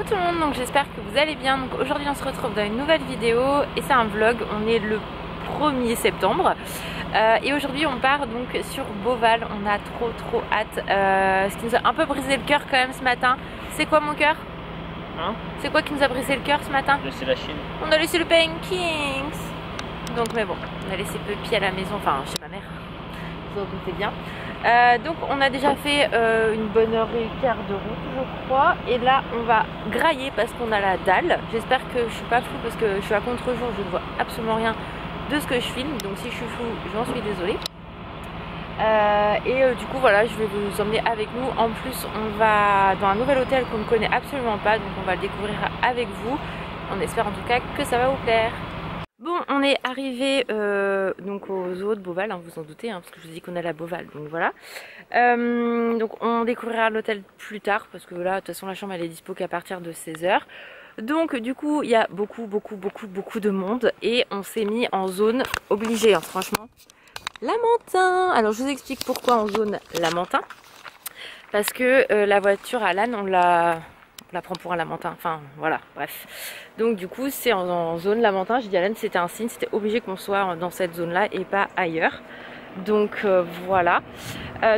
Coucou tout le monde, donc j'espère que vous allez bien. Donc aujourd'hui on se retrouve dans une nouvelle vidéo et c'est un vlog. On est le 1er septembre et aujourd'hui on part donc sur Beauval. On a trop hâte. Ce qui nous a un peu brisé le cœur quand même ce matin. C'est quoi mon cœur? Hein? C'est quoi qui nous a brisé le cœur ce matin? Laisser la Chine. On a laissé le Kings. Donc mais bon, on a laissé Puppy à la maison, enfin chez ma mère. Vous en doutez bien. Donc on a déjà fait une bonne heure et quart de route je crois. Et là on va grailler parce qu'on a la dalle. J'espère que je suis pas floue parce que je suis à contre-jour, je ne vois absolument rien de ce que je filme. Donc si je suis floue, j'en suis désolée. Du coup voilà, je vais vous emmener avec nous. En plus on va dans un nouvel hôtel qu'on ne connaît absolument pas. Donc on va le découvrir avec vous. On espère en tout cas que ça va vous plaire. Bon, on est arrivé donc au zoo de Beauval, hein, vous en doutez, hein, parce que je vous dis qu'on est à Beauval, donc voilà. Donc on découvrira l'hôtel plus tard, parce que là, de toute façon, la chambre elle est dispo qu'à partir de 16 h. Donc du coup, il y a beaucoup de monde, et on s'est mis en zone obligée, hein, franchement. Lamentin. Alors je vous explique pourquoi en zone Lamentin. Parce que la voiture à l'âne, on la prend pour un lamentin, enfin voilà, bref. Donc du coup c'est en zone lamentin. J'ai dit à Alan c'était un signe, c'était obligé qu'on soit dans cette zone là et pas ailleurs. Donc voilà.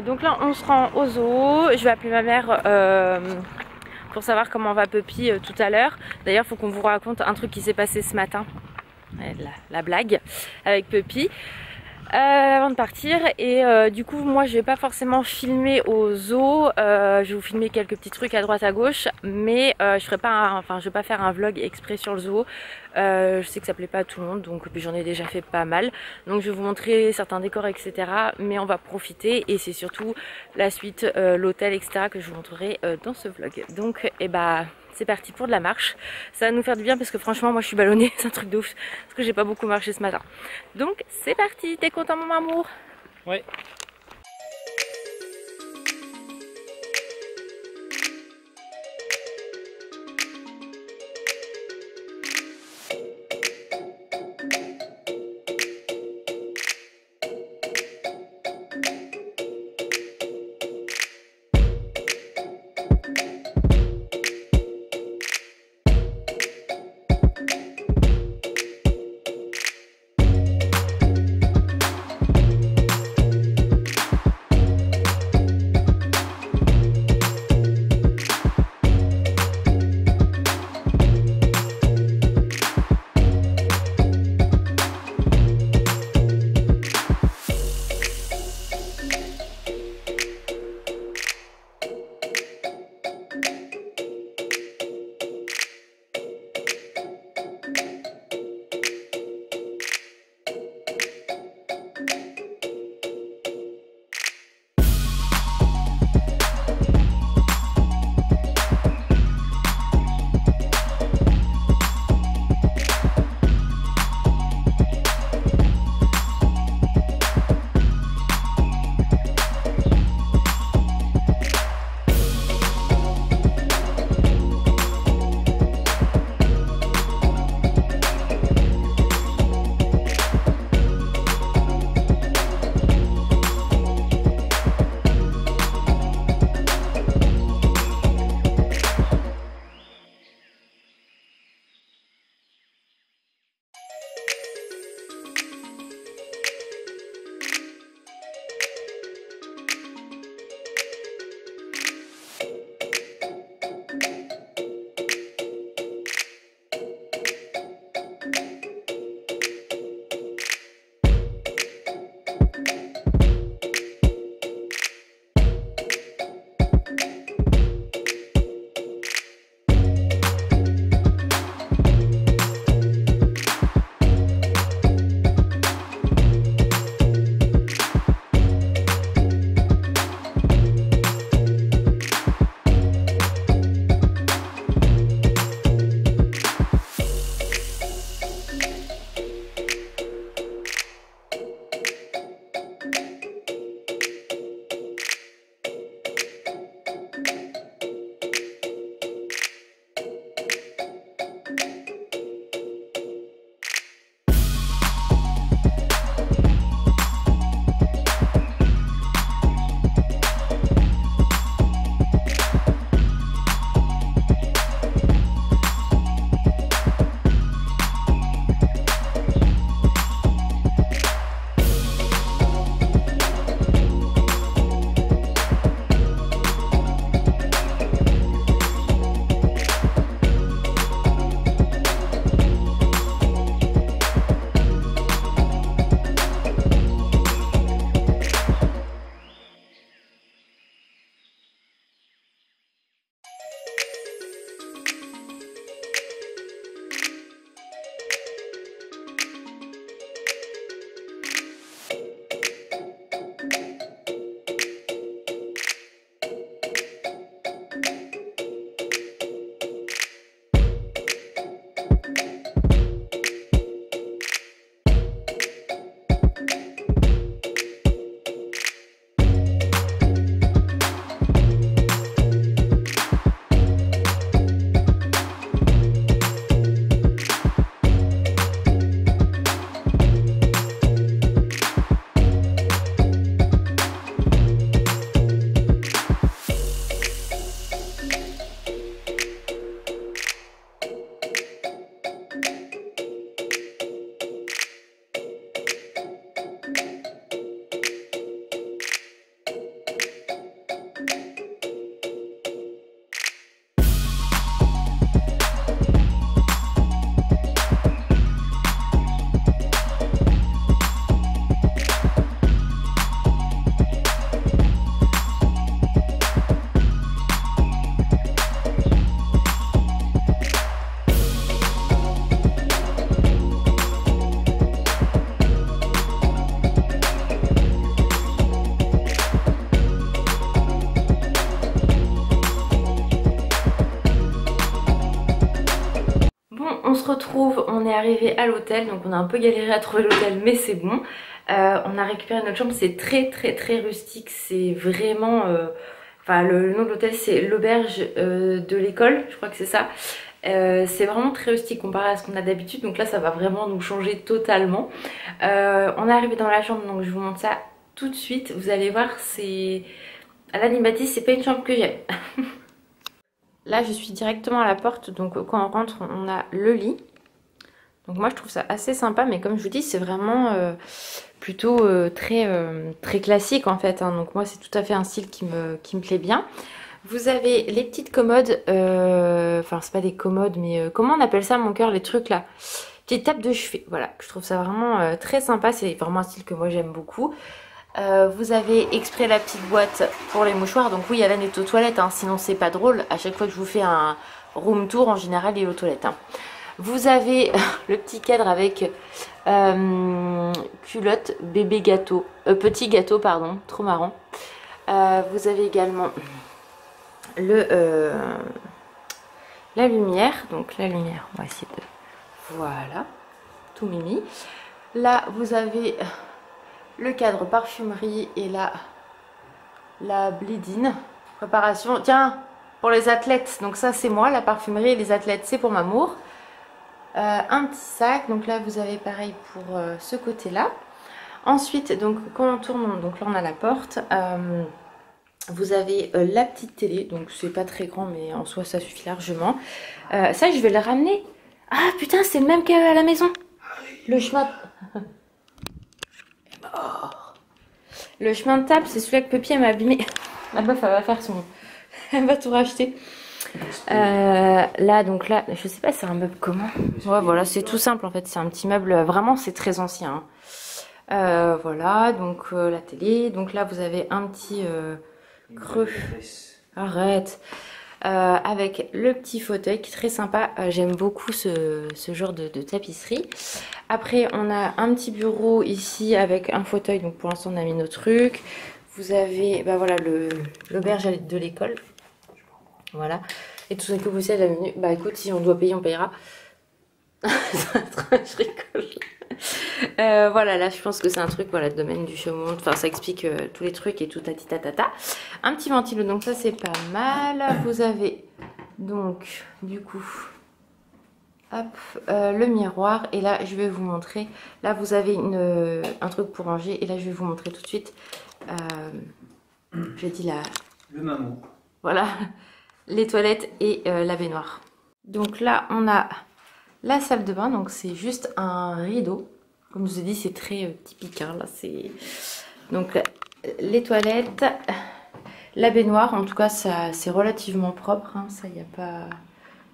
Donc là on se rend au zoo. Je vais appeler ma mère pour savoir comment va Puppy tout à l'heure. D'ailleurs il faut qu'on vous raconte un truc qui s'est passé ce matin. La blague avec Puppy. Avant de partir et du coup moi je vais pas forcément filmer au zoo, je vais vous filmer quelques petits trucs à droite à gauche, mais je ferai pas je vais pas faire un vlog exprès sur le zoo. Je sais que ça plaît pas à tout le monde, donc j'en ai déjà fait pas mal, donc je vais vous montrer certains décors etc, mais on va profiter et c'est surtout la suite, l'hôtel etc que je vous montrerai dans ce vlog. Donc c'est parti pour de la marche. Ça va nous faire du bien parce que franchement moi je suis ballonnée, c'est un truc de ouf parce que j'ai pas beaucoup marché ce matin. Donc c'est parti, t'es content mon amour? Ouais. on se retrouve, on est arrivé à l'hôtel, donc on a un peu galéré à trouver l'hôtel mais c'est bon. On a récupéré notre chambre, c'est très rustique, c'est vraiment... Enfin le nom de l'hôtel c'est l'auberge de l'école, je crois que c'est ça. C'est vraiment très rustique comparé à ce qu'on a d'habitude, donc là ça va vraiment nous changer totalement. On est arrivé dans la chambre, donc je vous montre ça tout de suite. Vous allez voir, c'est... À l'animatrice, c'est pas une chambre que j'aime. Là je suis directement à la porte, donc quand on rentre on a le lit. Donc moi je trouve ça assez sympa, mais comme je vous dis c'est vraiment plutôt très classique en fait, hein. Donc moi c'est tout à fait un style qui me plaît bien. Vous avez les petites commodes, enfin c'est pas des commodes mais comment on appelle ça mon cœur, les trucs là, petites tables de chevet, voilà, je trouve ça vraiment très sympa, c'est vraiment un style que moi j'aime beaucoup. Vous avez exprès la petite boîte pour les mouchoirs, donc oui Alan est aux toilettes, hein, sinon c'est pas drôle, à chaque fois que je vous fais un room tour en général il est aux toilettes, hein. Vous avez le petit cadre avec culotte bébé gâteau, petit gâteau pardon, trop marrant. Vous avez également la lumière, donc la lumière, on va essayer de... Voilà, tout mimi. Là vous avez le cadre parfumerie et la bleed-in, préparation, tiens, pour les athlètes, donc ça c'est moi, la parfumerie et les athlètes c'est pour Mamour. Un petit sac, donc là vous avez pareil pour ce côté là. Ensuite donc quand on tourne, donc là on a la porte, vous avez la petite télé, donc c'est pas très grand mais en soi ça suffit largement. Ça je vais le ramener. Ah putain c'est le même qu'à la maison. Le chemin est mort. Le chemin de table c'est celui que Pepi m'a abîmé. La meuf elle va faire son... elle va tout racheter. Là donc là je sais pas c'est un meuble comment, ouais voilà c'est tout simple en fait, c'est un petit meuble, vraiment c'est très ancien, hein. Voilà donc la télé, donc là vous avez un petit creux, arrête, avec le petit fauteuil qui est très sympa, j'aime beaucoup ce genre de tapisserie. Après on a un petit bureau ici avec un fauteuil, donc pour l'instant on a mis nos trucs. Vous avez bah voilà l'auberge de l'école. Voilà. Et tout ça que vous savez la menu. Bah écoute, si on doit payer, on payera. Je rigole. Voilà, là je pense que c'est un truc, voilà, le domaine du showmonte. Enfin, ça explique tous les trucs et tout tata. Un petit ventilo, donc ça c'est pas mal. Vous avez donc, du coup, hop, le miroir. Et là, je vais vous montrer. Là, vous avez un truc pour ranger. Et là, je vais vous montrer tout de suite. Je dis le mammouth. Voilà. Les toilettes et la baignoire. Donc là on a la salle de bain, donc c'est juste un rideau. Comme je vous ai dit c'est très typique, hein. Là c'est donc les toilettes, la baignoire, en tout cas ça c'est relativement propre, hein. Ça il n'y a pas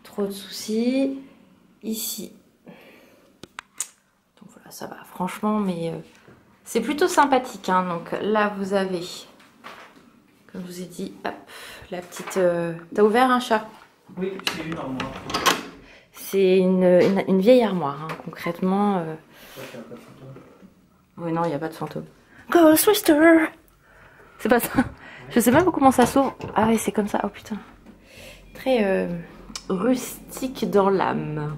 trop de soucis. Ici, donc voilà ça va franchement, mais c'est plutôt sympathique, hein. Donc là vous avez, comme je vous ai dit, hop, la petite... T'as ouvert un chat? Oui, c'est une armoire. C'est une vieille armoire, hein, concrètement. Oui, non, il n'y a pas de fantôme. Ghost Twister! C'est pas ça. Je sais même pas comment ça s'ouvre. Ah oui, c'est comme ça. Oh putain. Très rustique dans l'âme.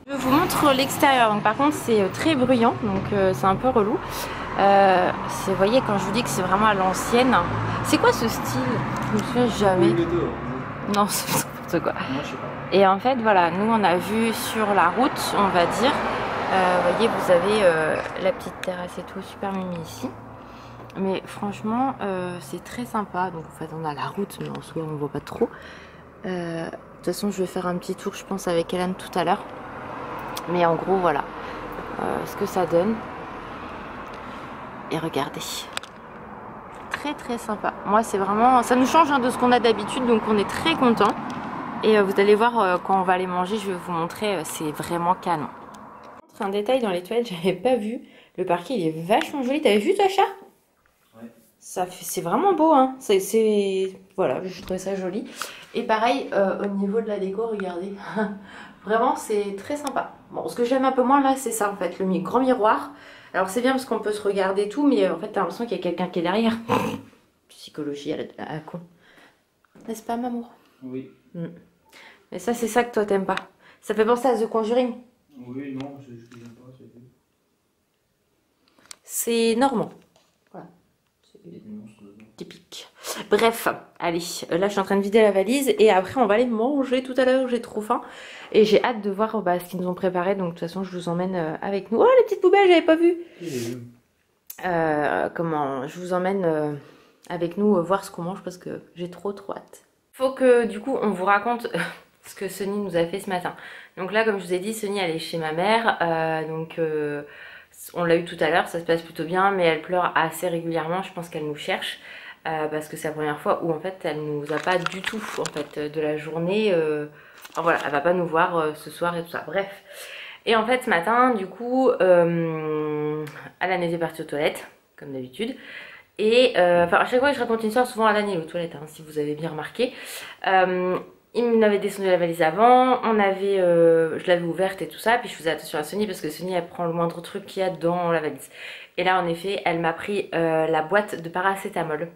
Je vous montre l'extérieur. Donc par contre, c'est très bruyant, donc c'est un peu relou. Vous voyez, quand je vous dis que c'est vraiment à l'ancienne. C'est quoi ce style? Je me souviens jamais. Non, c'est n'importe quoi. Moi, je sais pas. Et en fait, voilà, nous on a vu sur la route, on va dire. Vous voyez, vous avez la petite terrasse et tout, super mimi ici. Mais franchement, c'est très sympa. Donc en fait, on a la route, mais en soi, on voit pas trop. De toute façon, je vais faire un petit tour, je pense, avec Hélène tout à l'heure. Mais en gros, voilà ce que ça donne. Et regardez, très sympa. Moi c'est vraiment, ça nous change, hein, de ce qu'on a d'habitude, donc on est très content. Et vous allez voir quand on va aller manger, je vais vous montrer, c'est vraiment canon. Un détail dans les toilettes, j'avais pas vu, le parquet il est vachement joli. T'avais vu toi, chat? Ouais. C'est vraiment beau, hein. Voilà, je trouvais ça joli. Et pareil au niveau de la déco, regardez. Vraiment c'est très sympa. Bon, ce que j'aime un peu moins là, c'est ça en fait, le grand miroir. Alors c'est bien parce qu'on peut se regarder tout, mais en fait t'as l'impression qu'il y a quelqu'un qui est derrière. Psychologie à con. N'est-ce pas, Mamour? Oui. Mais ça c'est ça que toi t'aimes pas. Ça fait penser à The Conjuring. Oui, non, je n'aime pas. C'est normand. Voilà. C'est typique. Bref, allez, là je suis en train de vider la valise et après on va aller manger tout à l'heure, j'ai trop faim. Et j'ai hâte de voir ce qu'ils nous ont préparé, donc de toute façon je vous emmène avec nous. Oh les petites poubelles, j'avais pas vu. Comment je vous emmène avec nous voir ce qu'on mange parce que j'ai trop hâte. Faut que du coup on vous raconte ce que Sonny nous a fait ce matin. Donc là comme je vous ai dit, Sonny elle est chez ma mère, on l'a eu tout à l'heure, ça se passe plutôt bien, mais elle pleure assez régulièrement, je pense qu'elle nous cherche. Parce que c'est la première fois où en fait elle nous a pas du tout en fait de la journée, enfin voilà, elle va pas nous voir ce soir et tout ça, bref. Et en fait ce matin du coup Alan était parti aux toilettes comme d'habitude et enfin à chaque fois que je raconte une histoire, souvent Alan est aux toilettes hein, si vous avez bien remarqué. Il m'avait descendu la valise avant, je l'avais ouverte et tout ça, puis je faisais attention à Sonny parce que Sonny elle prend le moindre truc qu'il y a dans la valise. Et là en effet elle m'a pris la boîte de paracétamol.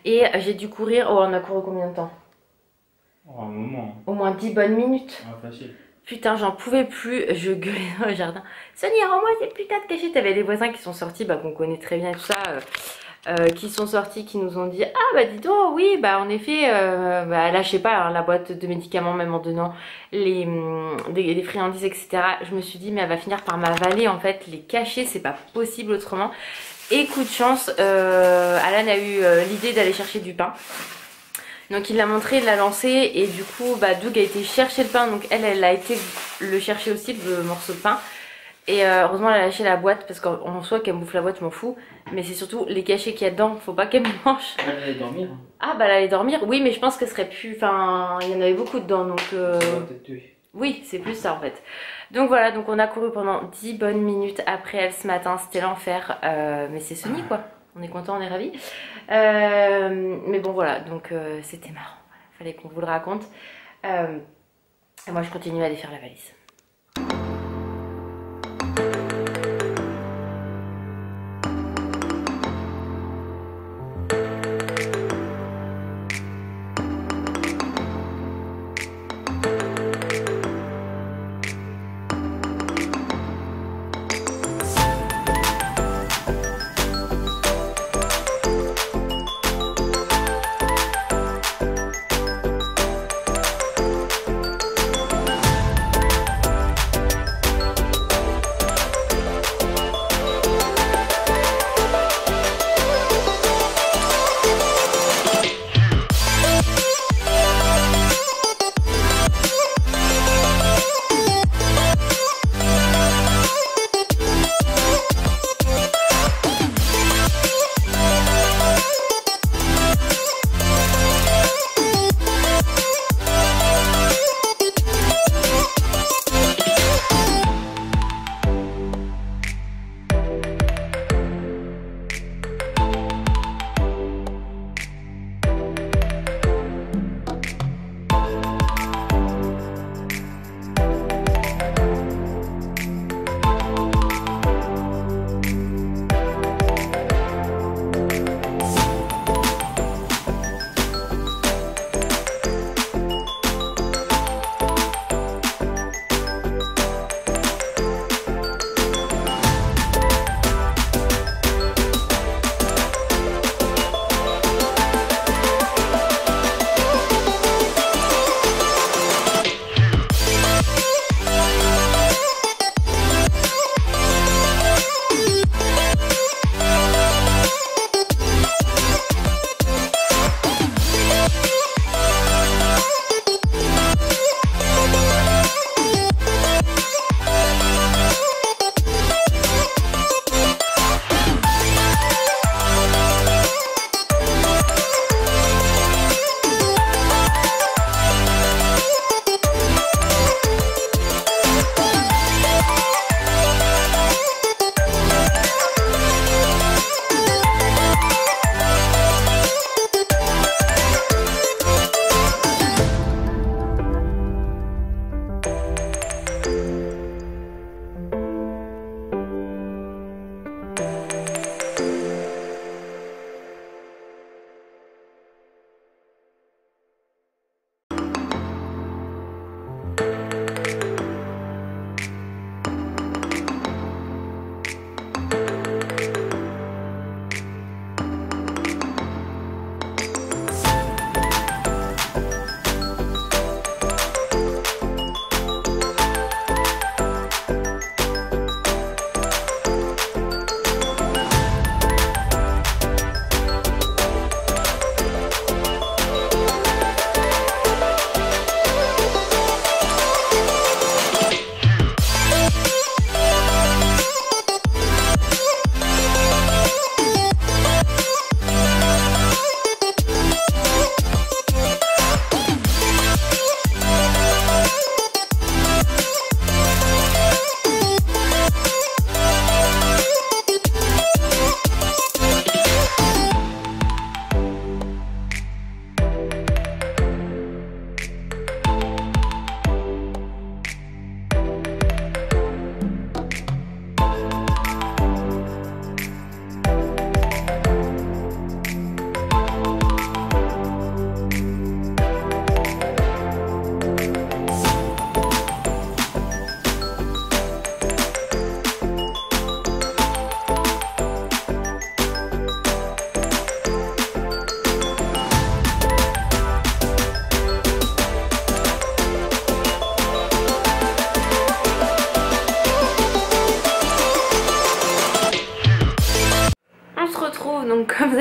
Et j'ai dû courir, on a couru combien de temps? Oh, un moment. Au moins 10 bonnes minutes. Ah, facile. Putain, j'en pouvais plus, je gueulais dans le jardin. Sonny, rends-moi ces putains de cachets. T'avais les voisins qui sont sortis, qu'on connaît très bien et tout ça, qui sont sortis, qui nous ont dit ah bah dis donc, oui, en effet, lâchez pas hein, la boîte de médicaments, même en donnant des friandises, etc. Je me suis dit, mais elle va finir par m'avaler en fait, les cachets, c'est pas possible autrement. Et coup de chance, Alan a eu l'idée d'aller chercher du pain. Donc il l'a montré, il l'a lancé et du coup Doug a été chercher le pain. Donc elle a été le chercher aussi, le morceau de pain. Et heureusement elle a lâché la boîte parce qu'en soi qu'elle me bouffe la boîte je m'en fous. Mais c'est surtout les cachets qu'il y a dedans, faut pas qu'elle me mange. Elle allait dormir. Ah elle allait dormir, oui mais je pense qu'elle serait plus... Enfin il y en avait beaucoup dedans donc... Oui c'est plus ça en fait. Donc voilà, donc on a couru pendant 10 bonnes minutes après elle ce matin, c'était l'enfer. Mais c'est Sonny quoi, on est content, on est ravis. Mais bon voilà, donc c'était marrant, fallait qu'on vous le raconte. Et moi je continue à aller faire la valise.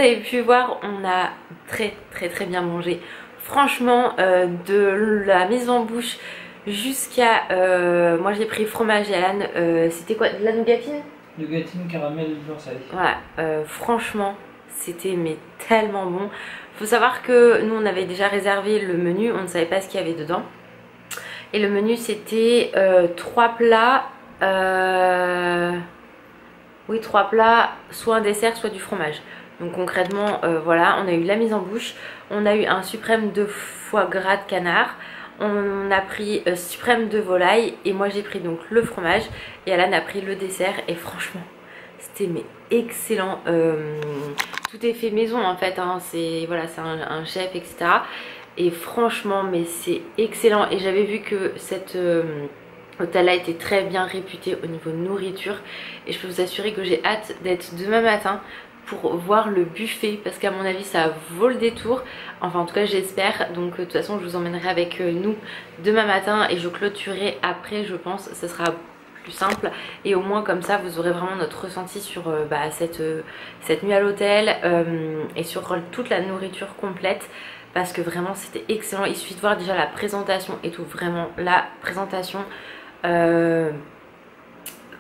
avez pu voir, on a très bien mangé. Franchement, de la mise en bouche jusqu'à... moi j'ai pris fromage et Alan, c'était quoi? De la nougatine? Nougatine, caramel, beurre salé. Voilà, franchement, c'était mais tellement bon. Faut savoir que nous on avait déjà réservé le menu, on ne savait pas ce qu'il y avait dedans. Et le menu c'était 3 plats, oui 3 plats, soit un dessert, soit du fromage. Donc concrètement, voilà, on a eu la mise en bouche, on a eu un suprême de foie gras de canard, on a pris suprême de volaille et moi j'ai pris donc le fromage et Alan a pris le dessert et franchement c'était mais excellent. Tout est fait maison en fait, hein. C'est voilà, c'est un chef etc. Et franchement mais c'est excellent et j'avais vu que cet hôtel là était très bien réputé au niveau nourriture et je peux vous assurer que j'ai hâte d'être demain matin pour voir le buffet parce qu'à mon avis ça vaut le détour, enfin en tout cas j'espère. Donc de toute façon je vous emmènerai avec nous demain matin et je clôturerai après, je pense, ça sera plus simple et au moins comme ça vous aurez vraiment notre ressenti sur cette nuit à l'hôtel et sur toute la nourriture complète parce que vraiment c'était excellent. Il suffit de voir déjà la présentation et tout, vraiment la présentation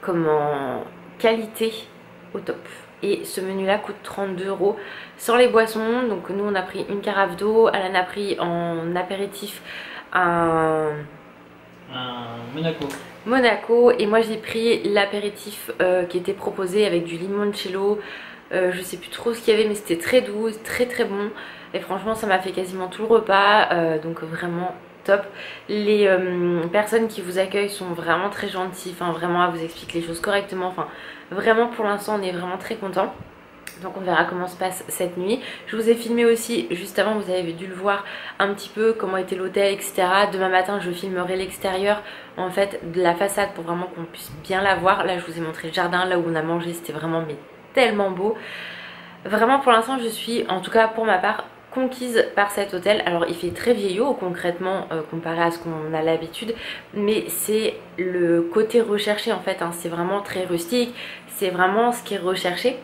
comment qualité au top. Et ce menu là coûte 32 € sans les boissons. Donc nous on a pris une carafe d'eau, Alan a pris en apéritif un Monaco et moi j'ai pris l'apéritif qui était proposé avec du limoncello. Je sais plus trop ce qu'il y avait mais c'était très doux, très bon et franchement ça m'a fait quasiment tout le repas, donc vraiment top. Les personnes qui vous accueillent sont vraiment très gentilles, enfin vraiment elles vous expliquent les choses correctement, enfin vraiment pour l'instant on est vraiment très content. Donc on verra comment se passe cette nuit. Je vous ai filmé aussi juste avant, vous avez dû le voir un petit peu comment était l'hôtel etc. Demain matin je filmerai l'extérieur en fait de la façade pour vraiment qu'on puisse bien la voir. Là je vous ai montré le jardin, là où on a mangé, c'était vraiment mais tellement beau. Vraiment pour l'instant je suis, en tout cas pour ma part, conquise par cet hôtel. Alors il fait très vieillot concrètement comparé à ce qu'on a l'habitude, mais c'est le côté recherché en fait, hein. C'est vraiment très rustique, c'est vraiment ce qui est recherché.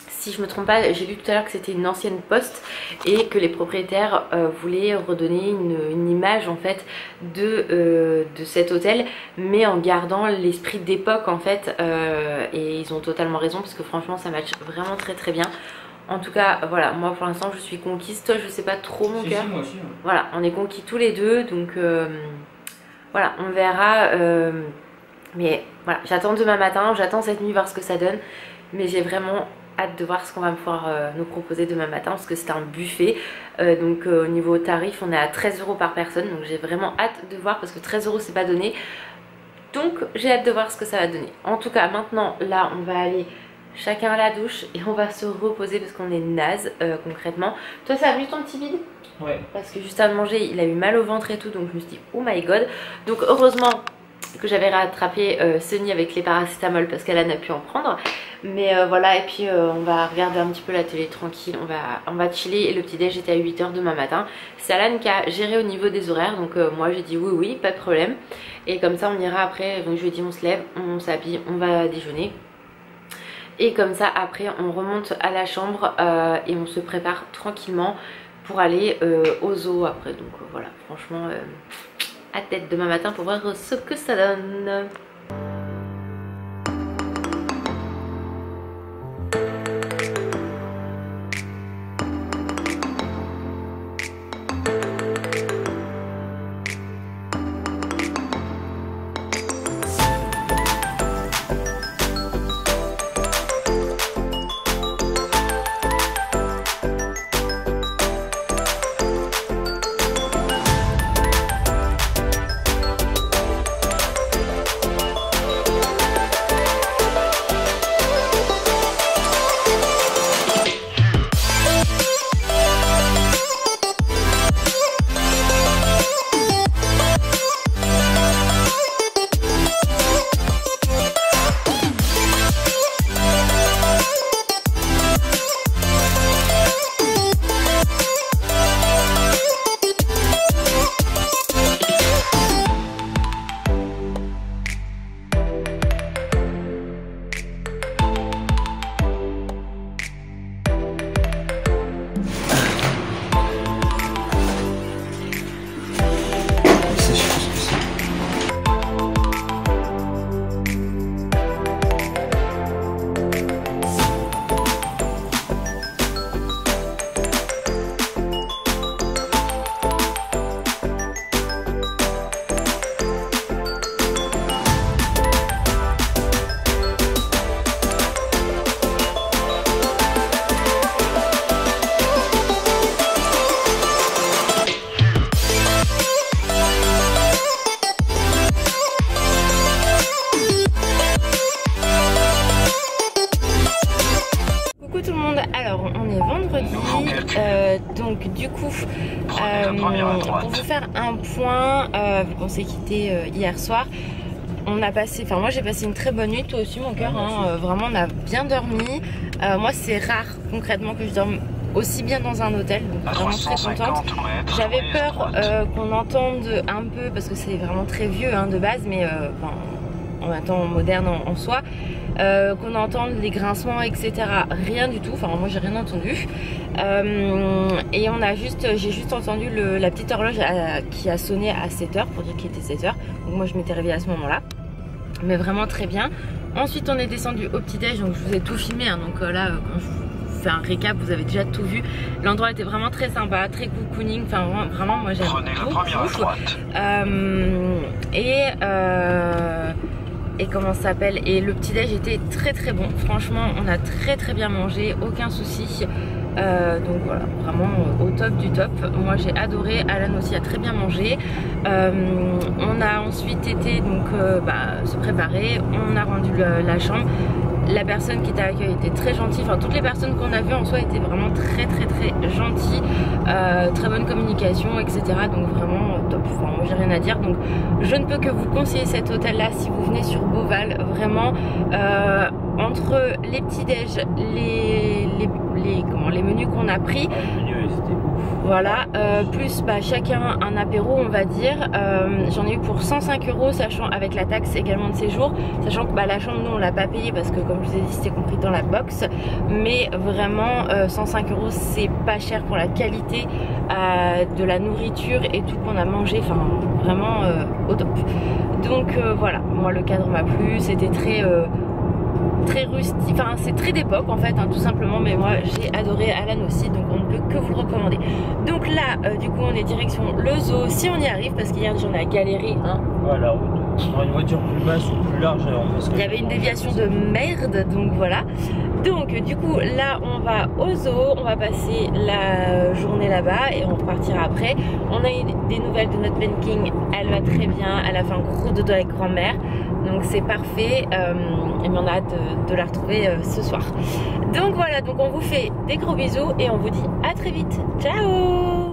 Si je me trompe pas, j'ai lu tout à l'heure que c'était une ancienne poste et que les propriétaires voulaient redonner une image en fait de cet hôtel, mais en gardant l'esprit d'époque en fait, et ils ont totalement raison parce que franchement ça match vraiment très bien. En tout cas voilà, moi pour l'instant je suis conquise. Toi je sais pas trop mon cœur. Moi aussi, ouais. Voilà, on est conquis tous les deux, donc voilà, on verra. Mais voilà, j'attends demain matin, j'attends cette nuit voir ce que ça donne, mais j'ai vraiment hâte de voir ce qu'on va pouvoir nous proposer demain matin parce que c'est un buffet. Donc au niveau tarif on est à 13 € par personne, donc j'ai vraiment hâte de voir parce que 13 € c'est pas donné, donc j'ai hâte de voir ce que ça va donner. En tout cas maintenant là on va aller chacun à la douche et on va se reposer parce qu'on est naze concrètement. Toi ça va mieux ton petit bide? Ouais. Parce que juste avant de manger il a eu mal au ventre et tout, donc je me suis dit oh my god. Donc heureusement que j'avais rattrapé Sunny avec les paracétamol parce qu'elle a pu en prendre. Mais voilà, et puis on va regarder un petit peu la télé tranquille, on va chiller. Et le petit déj était à 8 h demain matin. C'est Alan qui a géré au niveau des horaires, donc moi j'ai dit oui pas de problème. Et comme ça on ira après, donc je lui ai dit on se lève, on s'habille, on va déjeuner. Et comme ça après on remonte à la chambre et on se prépare tranquillement pour aller au zoo après. Donc voilà, franchement à tête demain matin pour voir ce que ça donne. faire un point, vu qu'on s'est quitté hier soir. On a passé, enfin moi j'ai passé une très bonne nuit, toi aussi mon cœur, hein, vraiment on a bien dormi. Moi c'est rare concrètement que je dorme aussi bien dans un hôtel, donc vraiment très contente. J'avais peur qu'on entende un peu, parce que c'est vraiment très vieux hein, de base, mais enfin, en même temps moderne en soi, qu'on entende les grincements etc. Rien du tout, enfin moi j'ai rien entendu. Et on a j'ai juste entendu la petite horloge qui a sonné à 7h pour dire qu'il était 7h. Donc moi je m'étais réveillée à ce moment là, mais vraiment très bien. Ensuite on est descendu au petit déj, donc je vous ai tout filmé hein, donc là quand je vous fais un récap vous avez déjà tout vu. L'endroit était vraiment très sympa, très cocooning, enfin vraiment moi j'aime beaucoup. Et comment ça s'appelle, et le petit déj était très très bon, franchement on a très bien mangé, aucun souci. Donc voilà, vraiment au top du top. Moi j'ai adoré, Alan aussi a très bien mangé. On a ensuite été donc se préparer, on a rendu la chambre. La personne qui t'a accueilli était très gentille, enfin toutes les personnes qu'on a vues en soi étaient vraiment très gentilles, très bonne communication etc. Donc vraiment top, enfin moi j'ai rien à dire. Donc je ne peux que vous conseiller cet hôtel là si vous venez sur Beauval, vraiment entre les petits déj, les menus qu'on a pris, voilà, plus chacun un apéro on va dire, j'en ai eu pour 105 €, sachant avec la taxe également de séjour, sachant que la chambre nous on l'a pas payée parce que comme je vous ai dit c'était compris dans la box, mais vraiment 105 € c'est pas cher pour la qualité de la nourriture et tout qu'on a mangé, enfin vraiment au top. Donc voilà, moi le cadre m'a plu, c'était très rustique, enfin c'est très d'époque en fait hein, tout simplement, mais moi j'ai adoré, Alan aussi, donc on ne peut que vous le recommander. Donc là du coup on est direction le zoo, si on y arrive, parce qu'hier j'en ai galéré hein. Voilà, une voiture plus basse ou plus large, il y avait une déviation de merde, donc voilà. Donc du coup là on va au zoo, on va passer la journée là-bas et on repartira après. On a eu des nouvelles de notre Ben King, elle va très bien, elle a fait un gros dodo avec grand-mère, donc c'est parfait, et on a hâte de la retrouver ce soir. Donc voilà, donc on vous fait des gros bisous et on vous dit à très vite, ciao.